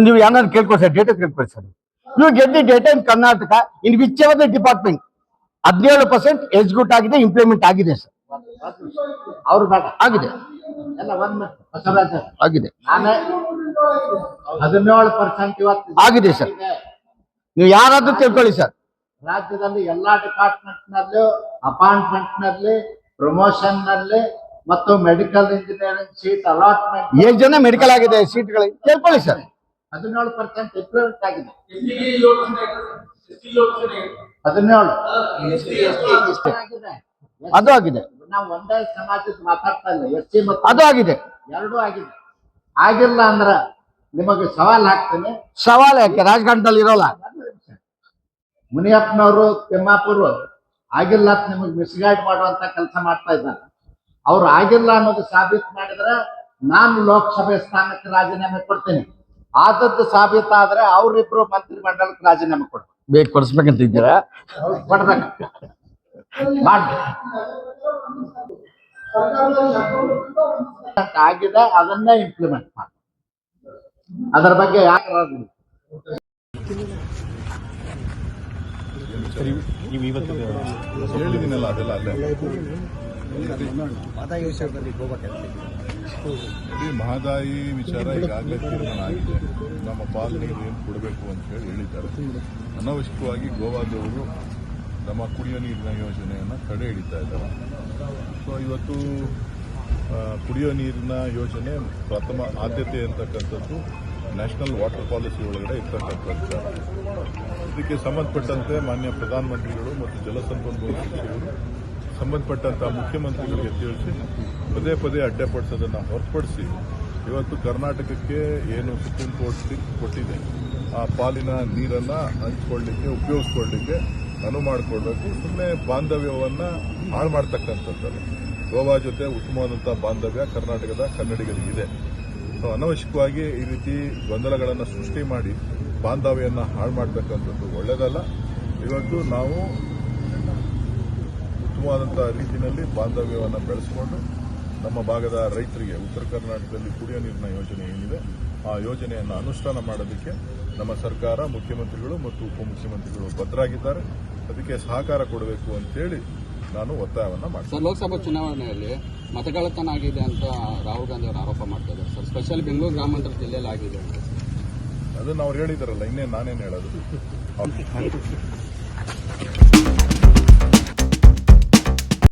ನೀವು ಯಾರು ಕೇಳ್ಕೊಳ್ಳಿ ಸರ್, ಡೇಟಾ ಕೇಳ್ಕೊಳ್ಳಿ sir. You get the data in Karnataka in whichever the department. 17% execute ಆಗಿದೆ, ಇಂಪ್ಲಿಮೆಂಟ್ ಆಗಿದೆ ಸರ್. ಅವ್ರು ಬೇಡ ಆಗಿದೆ ಎಲ್ಲ ಬಸವರಾಜ ಆಗಿದೆ ನಾನೇ 17% ಇವತ್ತು ಆಗಿದೆ ಸರ್. ನೀವು ಯಾರಾದ್ರೂ ತಿಳ್ಕೊಳ್ಳಿ ಸರ್. ರಾಜ್ಯದಲ್ಲಿ ಎಲ್ಲಾ ಡಿಪಾರ್ಟ್ಮೆಂಟ್ ನಲ್ಲೂ ಅಪಾಯಿಂಟ್ಮೆಂಟ್ ನಲ್ಲಿ, ಪ್ರಮೋಷನ್ ನಲ್ಲಿ ಮತ್ತು ಮೆಡಿಕಲ್ ಇಂಜಿನಿಯರಿಂಗ್ ಸೀಟ್ ಅಲಾಟ್ಮೆಂಟ್ ಎಷ್ಟು ಜನ ಮೆಡಿಕಲ್ ಆಗಿದೆ ಸೀಟ್ಗಳು ಕೇಳ್ಕೊಳ್ಳಿ ಸರ್. 17% ಇಂಪ್ಲಿಮೆಂಟ್ ಆಗಿದೆ. 17 ಅದು ಆಗಿದೆ. ನಾವು ಒಂದೇ ಸಮಾಜದ ಮಾತಾಡ್ತಾ ಇಲ್ಲ, ಎಸ್ಸಿ ಮತ್ತು ಅದು ಆಗಿದೆ, ಎರಡೂ ಆಗಿದೆ. ಆಗಿಲ್ಲ ಅಂದ್ರ ನಿಮಗೆ ಸವಾಲ್ ಹಾಕ್ತೇನೆ. ಸವಾಲ್ ಯಾಕೆ ರಾಜಕಾರಣದಲ್ಲಿ ಇರೋಲ್ಲ. ಮುನಿಯಪ್ಪನವರು ತಿಮ್ಮಾಪುರ್ ಆಗಿಲ್ಲ ಅಂತ ನಿಮಗೆ ಮಿಸ್ಗೈಡ್ ಮಾಡುವಂತ ಕೆಲಸ ಮಾಡ್ತಾ ಇದ್ದಾರೆ. ಅವ್ರು ಆಗಿಲ್ಲ ಅನ್ನೋದು ಸಾಬೀತು ಮಾಡಿದ್ರೆ ನಾನು ಲೋಕಸಭೆ ಸ್ಥಾನಕ್ಕೆ ರಾಜೀನಾಮೆ ಕೊಡ್ತೀನಿ. ಆದದ್ದು ಸಾಬೀತಾದ್ರೆ ಅವರಿಬ್ರು ಮಂತ್ರಿ ಮಂಡಲಕ್ಕೆ ರಾಜೀನಾಮೆ ಕೊಡ್ತೀನಿ. ಬೇಕು ಕೊಡಿಸ್ಬೇಕಂತ ಇದ್ದೀರಾ? ಕೊಡ್ಬೇಕು ಮಾಡಿ. ಆಗಿದೆ, ಅದನ್ನೇ ಇಂಪ್ಲಿಮೆಂಟ್ ಮಾಡಿ. ಅದರ ಬಗ್ಗೆ ಯಾಕೆ ಹೇಳಿದಿನಲ್ಲ ಅದೆಲ್ಲ ಅಲ್ಲೇ ಮಹದಾಯಿ ವಿಚಾರ ಈಗಾಗಲೇ ತೀರ್ಮಾನ ಆಗಿದೆ. ನಮ್ಮ ಪಾಲು ನೀರು ಏನು ಕೊಡಬೇಕು ಅಂತ ಹೇಳಿದ್ದಾರೆ. ಅನವಶ್ಯಕವಾಗಿ ಗೋವಾದವರು ನಮ್ಮ ಕುಡಿಯೋ ನೀರಿನ ಯೋಜನೆಯನ್ನು ತಡೆ ಹಿಡಿತಾ ಇದ್ದಾರೆ. ಸೊ ಇವತ್ತು ಕುಡಿಯೋ ನೀರಿನ ಯೋಜನೆ ಪ್ರಥಮ ಆದ್ಯತೆ ಅಂತಕ್ಕಂಥದ್ದು ನ್ಯಾಷನಲ್ ವಾಟರ್ ಪಾಲಿಸಿ ಒಳಗಡೆ ಇರ್ತಕ್ಕಂಥದ್ದು. ಇದಕ್ಕೆ ಸಂಬಂಧಪಟ್ಟಂತೆ ಮಾನ್ಯ ಪ್ರಧಾನಮಂತ್ರಿಗಳು ಮತ್ತು ಜಲಸಂಪನ್ಮೂಲ ಸಚಿವರು ಸಂಬಂಧಪಟ್ಟಂತ ಮುಖ್ಯಮಂತ್ರಿಗಳಿಗೆ ತಿಳಿಸಿ ಪದೇ ಪದೇ ಅಡ್ಡಪಡಿಸೋದನ್ನು ಹೊರತುಪಡಿಸಿ ಇವತ್ತು ಕರ್ನಾಟಕಕ್ಕೆ ಏನು ಸುಪ್ರೀಂ ಕೋರ್ಟ್ ತೀರ್ಪು ಕೊಟ್ಟಿದೆ ಆ ಪಾಲಿನ ನೀರನ್ನು ಹಂಚಿಕೊಳ್ಳಲಿಕ್ಕೆ, ಉಪಯೋಗಿಸ್ಕೊಳ್ಳಲಿಕ್ಕೆ ಅನುವು ಮಾಡಿಕೊಡ್ಬೇಕು. ಸುಮ್ಮನೆ ಬಾಂಧವ್ಯವನ್ನು ಹಾಳು ಮಾಡ್ತಕ್ಕಂಥದ್ದು. ಗೋವಾ ಜೊತೆ ಉತ್ತಮವಾದಂಥ ಬಾಂಧವ್ಯ ಕರ್ನಾಟಕದ ಕನ್ನಡಿಗರಿಗಿದೆ. ಸೊ ಅನವಶ್ಯಕವಾಗಿ ಈ ರೀತಿ ಗೊಂದಲಗಳನ್ನು ಸೃಷ್ಟಿ ಮಾಡಿ ಬಾಂಧವ್ಯವನ್ನು ಹಾಳು ಮಾಡ್ತಕ್ಕಂಥದ್ದು ಒಳ್ಳೆಯದಲ್ಲ. ಇವತ್ತು ನಾವು ಉತ್ತಮವಾದಂಥ ರೀತಿಯಲ್ಲಿ ಬಾಂಧವ್ಯವನ್ನು ಬೆಳೆಸಿಕೊಂಡು ನಮ್ಮ ಭಾಗದ ರೈತರಿಗೆ ಉತ್ತರ ಕರ್ನಾಟಕದಲ್ಲಿ ಕುಡಿಯೋ ನೀರಿನ ಯೋಜನೆ ಏನಿದೆ ಆ ಯೋಜನೆಯನ್ನು ಅನುಷ್ಠಾನ ಮಾಡೋದಕ್ಕೆ ನಮ್ಮ ಸರ್ಕಾರ, ಮುಖ್ಯಮಂತ್ರಿಗಳು ಮತ್ತು ಉಪಮುಖ್ಯಮಂತ್ರಿಗಳು ಬದ್ಧರಾಗಿದ್ದಾರೆ. ಅದಕ್ಕೆ ಸಹಕಾರ ಕೊಡಬೇಕು ಅಂತೇಳಿ ನಾನು ಒತ್ತಾಯವನ್ನು ಮಾಡ್ತೀನಿ. ಸರ್, ಲೋಕಸಭಾ ಚುನಾವಣೆಯಲ್ಲಿ ಮತಗಳ್ಳತನ ಆಗಿದೆ ಅಂತ ರಾಹುಲ್ ಗಾಂಧಿ ಅವರು ಆರೋಪ ಮಾಡ್ತಾ ಇದ್ದಾರೆ ಸರ್. ಸ್ಪೆಷಲ್ ಬೆಂಗಳೂರು ಗ್ರಾಮಾಂತರ ಜಿಲ್ಲೆಯಲ್ಲಿ ಆಗಿದೆ ಅದನ್ನು ಅವ್ರು ಹೇಳಿದಾರಲ್ಲ, ಇನ್ನೇನು ನಾನೇನು ಹೇಳೋದು.